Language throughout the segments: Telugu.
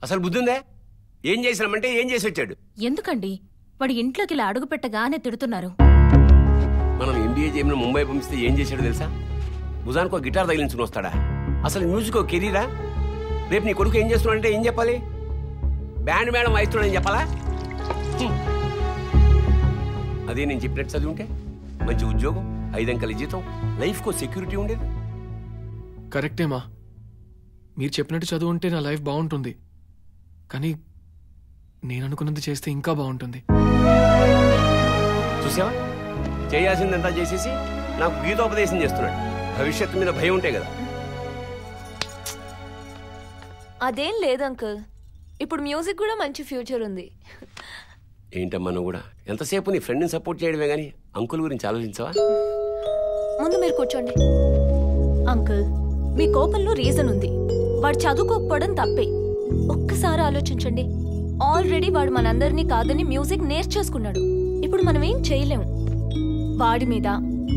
అసలు బుద్ధుందే? ఏం చేసినామంటే ఏం చేసి వచ్చాడు? ఎందుకండి వాడి ఇంట్లోకి ఇలా అడుగు పెట్టగానే తిడుతున్నారు? మనం ఎంబీఏ చేయమని ముంబై పంపిస్తే ఏం చేశాడు తెలుసా? భుజానికి ఒక గిటార్ తగిలించుకుని వస్తాడా? అసలు మ్యూజిక్ ఒక కెరీరా? రేపు నీ కొడుకు ఏం చేస్తున్నాడంటే ఏం చెప్పాలి? బ్యాండ్ మేడం వాయిస్తున్నాడని చెప్పాలా? అదే నేను చెప్పినట్టు చదివి ఉంటే మంచి ఉద్యోగం, 5 అంకెల జీతం, లైఫ్కో సెక్యూరిటీ ఉండేది. కరెక్టేమా, మీరు చెప్పినట్టు చదువు ఉంటే నా లైఫ్ బాగుంటుంది. కానీ నేను అనుకున్నది చేస్తే ఇంకా బాగుంటుంది. చూసావా, చేయాల్సిందంతా చేసేసి నాకు గీతోపదేశం చేస్తున్నాడు. భవిష్యత్తు మీద భయం ఉంటే కదా. అదేం లేదు అంకుల్, ఇప్పుడు మ్యూజిక్ కూడా మంచి ఫ్యూచర్ ఉంది. ఏంటమ్మా నువ్వు కూడా ఎంతసేపు నీ ఫ్రెండ్ని సపోర్ట్ చేయడమే గానీ అంకుల్ గురించి ఆలోచించవా? ముందు మీరు కూర్చోండి. అంకుల్, మీ కోపంలో రీజన్ ఉంది. వాడు చదువుకోకపోవడం తప్పే. ఒక్కసారి ఆలోచించండి. ఆల్రెడీ వాడు మనందరినీ కాదని మ్యూజిక్ నేర్చేసుకున్నాడు. ఇప్పుడు మనం ఏం చేయలేము. వాడి మీద,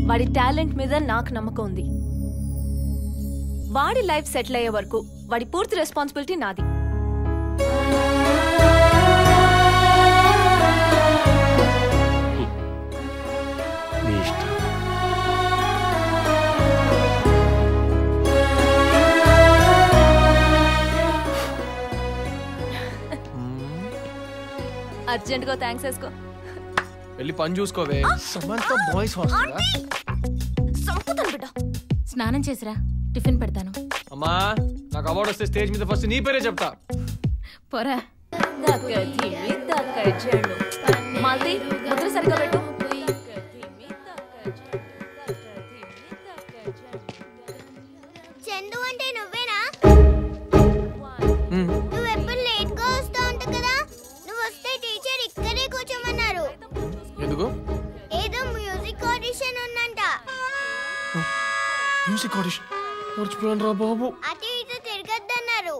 వాడి టాలెంట్ మీద నాకు నమ్మకం ఉంది. వాడి లైఫ్ సెటిల్ అయ్యే వరకు వాడి పూర్తి రెస్పాన్సిబిలిటీ నాది. అర్జెంట్ గా థ్యాంక్స్ వేసుకో. వెళ్ళి పని చూసుకోవే. Samantha boys hostel. స్నానం చేసిరా, టిఫిన్ పెడతాను. అమ్మా, నాకు అవార్డు వస్తే స్టేజ్ మీద ఫస్ట్ నీ పేరే చెప్తా. పోరా. మాల్తి, ముద్ర సరిగా పెట్టు. చందు అంటే నువ్వేనా? నువ్వెప్పుడు లేట్ గా వస్తా ఉంటావు కదా. నువ్వు వస్తే టీచర్ ఇక్కడే కూర్చోమన్నారు. ఎందుకు? ఏదో మ్యూజిక్ ఆడిషన్ ఉందంట. మ్యూజిక్ ఆడిషన్ మర్చిపోయాను రా బాబు. అటు ఇటు తిరగద్దన్నారు.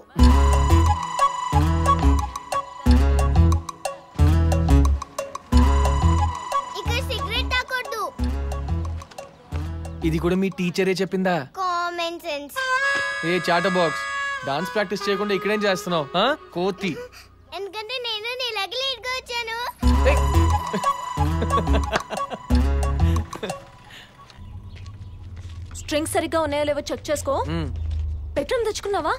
ఇక్కడ సిగరెట్ తాకొద్దు. ఇది కూడా మీ టీచరే చెప్పిందా? Common sense. ఏ చాటర్ బాక్స్, డాన్స్ ప్రాక్టీస్ చేయకుండా ఇక్కడేం చేస్తున్నావు కోతి? ఎందుకంటే నేను నీలాగే లేట్ గా వచ్చాను. స్ట్రింగ్స్ సరిగ్గా ఉన్నాయో లేవో చెక్ చేసుకో. పెట్రోల్ తెచ్చుకున్నావా?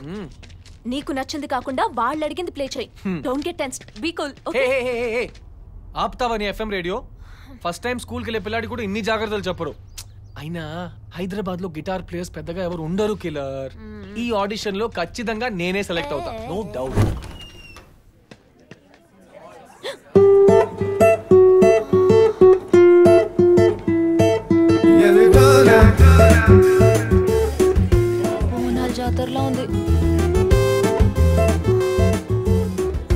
నీకు నచ్చింది కాకుండా వాళ్ళు అడిగింది ప్లే చేయి. Don't get tensed, be cool. Okay, ఆపుతావా నీ ఎఫ్ఎం రేడియో? ఫస్ట్ టైం స్కూల్కి వెళ్ళే పిల్లాడి కూడా ఇన్ని జాగ్రత్తలు చెప్పరు. అయినా హైదరాబాద్ లో గిటార్ ప్లేయర్స్ పెద్దగా ఎవరు ఉండరు కిల్లర్. ఈ ఆడిషన్ లో ఖచ్చితంగా నేనే సెలెక్ట్ అవుతా, నో డౌట్. జాతరలా ఉంది.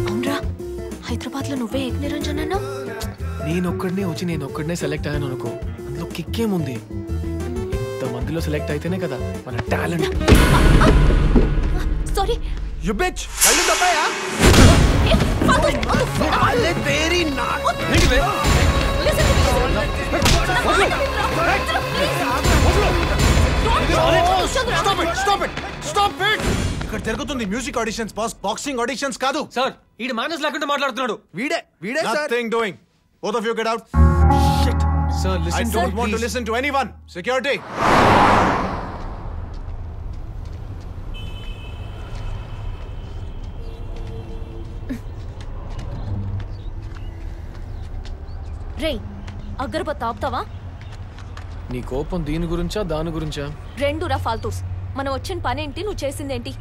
అవునరా, హైదరాబాద్ లో నువ్వే ఏక్ నిరంజన్ అన్నా? నేనొక్కడనే వచ్చి నేనొక్కడనే సెలెక్ట్ అయ్యాను అనుకో, అందులో కిక్కేముంది? ఇంతమందిలో సెలెక్ట్ అయితేనే కదా మన టాలెంట్. Sorry you bitch. కళ్ళు దబ్బాయా? అలే తేరీ నా. ఇక్కడ జరుగుతుంది music auditions boss, boxing auditions కాదు. సార్, ఈడు మేనేజ్ లేకుండా మాట్లాడుతున్నాడు. వీడే sir. Nothing doing. Both of you get out. Shit. Sir, listen I to me, don't want to please. listen to anyone. Security. రేయ్, అగరబత్తి ఆపుతావా? నీ కోపం దీని గురించా దాని గురించా? రెండురా ఫాల్తూస్. మనం వచ్చిన పనేంటి, నువ్వు చేసిందేంటి?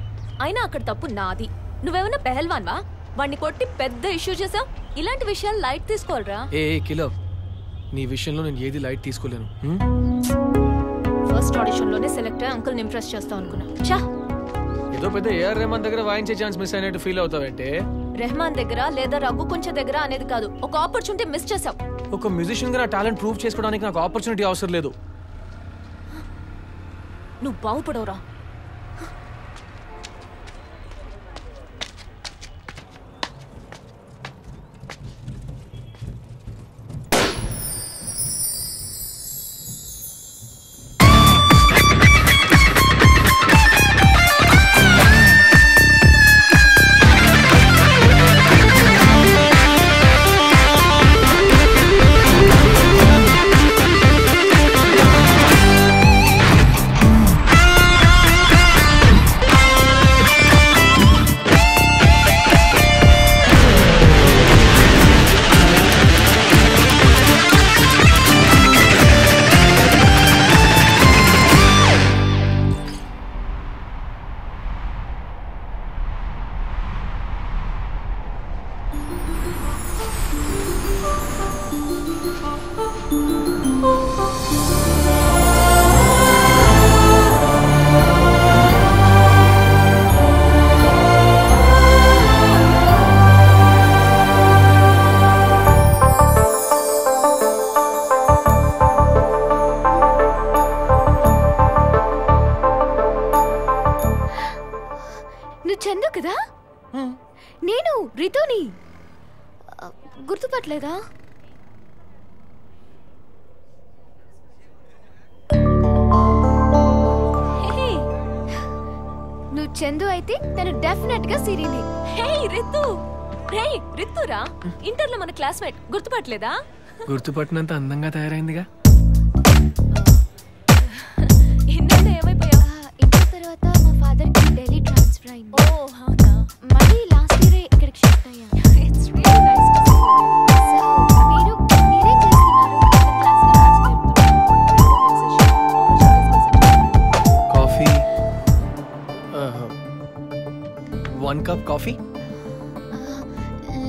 అయినా అక్కడ తప్పు నాది. నువ్వేమన్నా పెహల్వాన్వా? వాడిని కొట్టి పెద్ద ఇష్యూ చేసావు. ఇలాంటి విషయాలు లైట్ తీసుకోవాలరా. ఏ కిలో, నీ విషయంలో నేను ఏది లైట్ తీసుకోలేను. ఫస్ట్ ఆడిషన్ లోనే సెలెక్ట్ అయ్యి అంకుల్ ఇంప్రెస్ చేస్తావు అనుకున్నా. చా, ఏదో పెద్ద ఏఆర్ రెహమాన్ దగ్గర వాయించే ఛాన్స్ మిస్ అయినట్టు ఫీల్ అవుతావంటే? రెహమాన్ దగ్గర లేదా రఘు కొంచెం దగ్గర అనేది కాదు, ఒక ఆపర్చునిటీ మిస్ చేసావు. ఒక మ్యూజిషియన్ గా నా టాలెంట్ ప్రూవ్ చేసుకోవడానికి నాకు ఆపర్చునిటీ అవసరం లేదు. నువ్వు బాగుపడవురా. చందు కదా? నేను రితుని. గుర్తుపట్టలేదా? నువ్వు చందు అయితే తను డెఫినెట్ గా సిరిని. హే రితు, రే రితురా, ఇంటర్లో మన క్లాస్మేట్. గుర్తుపట్టలేదా? గుర్తుపట్టినంత అందంగా తయారైందిగా. ఇన్నాళ్ళు ఏమైపోయావు? ఇంటర్ తర్వాత మా ఫాదర్ కి ఢిల్లీ ట్రాన్స్ఫర్ అయింది. ఓ అవునా? మళ్ళీ లాస్ట్ ఇయర్ ఇక్కడికి షిఫ్ట్ అయ్యాను. It's really nice to see. So మీరేం చేస్తున్నారు? Coffee, 1 cup coffee.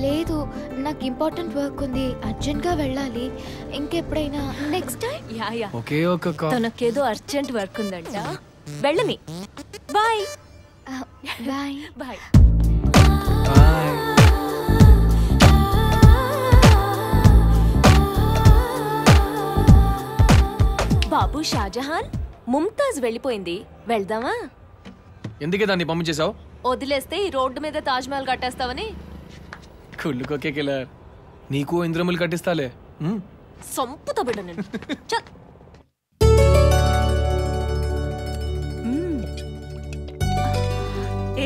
లేదు, నాకు ఇంపార్టెంట్ వర్క్ ఉంది, అర్జెంట్ గా వెళ్ళాలి. ఇంకెప్పుడైనా నెక్స్ట్ టైం. యా యా, ఒకే ఒక కాఫీ. తనకేదో అర్జెంట్ వర్క్ ఉందంట. వెళ్ళని. Bye bye. బాయ్. బాయ్. బాబు షాజహాన్, ముంతాజ్ వెళ్ళిపోయింది, వెళ్దామా? ఎందుకే దాన్ని పంపించేశావు? వదిలేస్తే ఈ రోడ్డు మీద తాజ్ మహల్ కట్టేస్తావని. కుళ్ళుకోకే కిల్లర్, నీకు ఇంద్రములు కట్టిస్తాలే. సంపుత బిడ్డ నేను. చల్.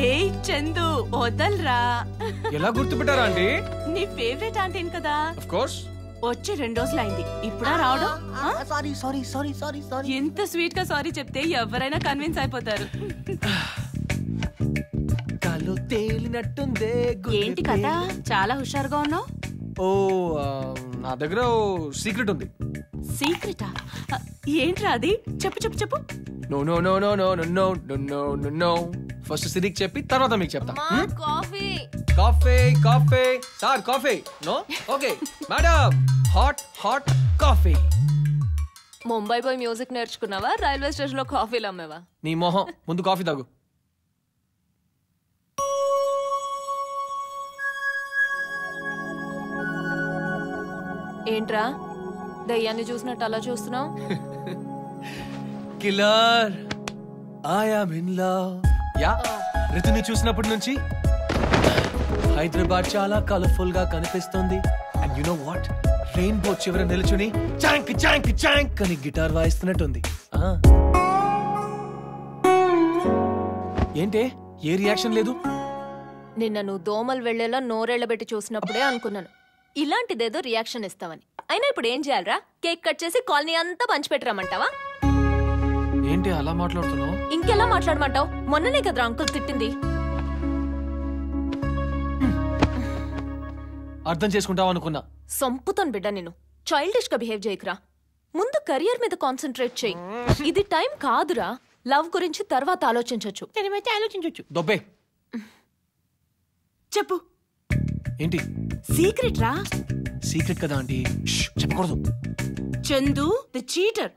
ఏయ్ చందు, వదల్రా. ఎలా గుర్తుపెట్టారా అండి? నీ ఫేవరెట్ ఆంటీని కదా. Of course. వచ్చి 2 రోజులైంది, ఇప్పుడా రావడం? ఎంత స్వీట్ గా సారీ చెప్తే ఎవరైనా కన్విన్స్ అయిపోతారు. కాలు తేలినట్టుందే. ఏంటి కథ, చాలా హుషారుగా ఉన్నావు? ఓ, నా దగ్గర సీక్రెట్ ఉంది. సీక్రెటా? ఏంట్రా అది? చెప్పు చెప్పు చెప్పు. No no no no no no no no no no no. First సిరికి చెప్పి తర్వాత మీకు చెప్తా. Coffee. Coffee coffee sir, coffee. No, okay madam, hot hot coffee. Mumbai పోయి మ్యూజిక్ నేర్చుకున్నావా? రైల్వే స్టేషన్ లో కాఫీలు అమ్మేవా? నీ మొహం, ముందు కాఫీ తాగు. ఏంట్రా దయ్యాన్ని చూసినట్టు అలా చూస్తున్నావు? Killer, I am in love. Ya, రితుని చూసినప్పటి నుంచి హైదరాబాద్ చాలా కలర్ఫుల్ గా కనిపిస్తుంది. And you know what, rainbow చివర నిల్చుని చాంక్ చాంక్ చాంక్ అని గిటార్ వాయిస్తున్నట్టుంది. ఏంటే, ఏ రియాక్షన్ లేదు? నిన్న నువ్వు దోమలు వెళ్లేలా నోరెళ్లబెట్టి చూసినప్పుడే అనుకున్నాను ఇలాంటిదేదో రియాక్షన్ ఇస్తావని. అయినా ఇప్పుడు ఏం చేయాలరా? కేక్ కట్ చేసి కాలనీ అంతా పంచిపెట్టరామంటావా? ఏంటి అలా మాట్లాడుతున్నావు? ఇంకెలా మాట్లాడమంటావు? మొన్ననే కదరా అంకుల్ తిట్టింది. అర్థం చేసుకుంటావు అనుకున్నా. సంపుతాను బిడ్డ నేను. చైల్డిష్ గా బిహేవ్ చేయకురా. ముందు కెరియర్ మీద కాన్సన్ట్రేట్ చేయి. ఇది టైం కాదురా. లవ్ గురించి తర్వాత ఆలోచించొచ్చు. ఆలోచించవచ్చు. దొబ్బే. చెప్పు. ఏంటి సీక్రెట్ రా. సీక్రెట్ కదా ఆంటీ, చెప్పకూడదు. Chandu the cheater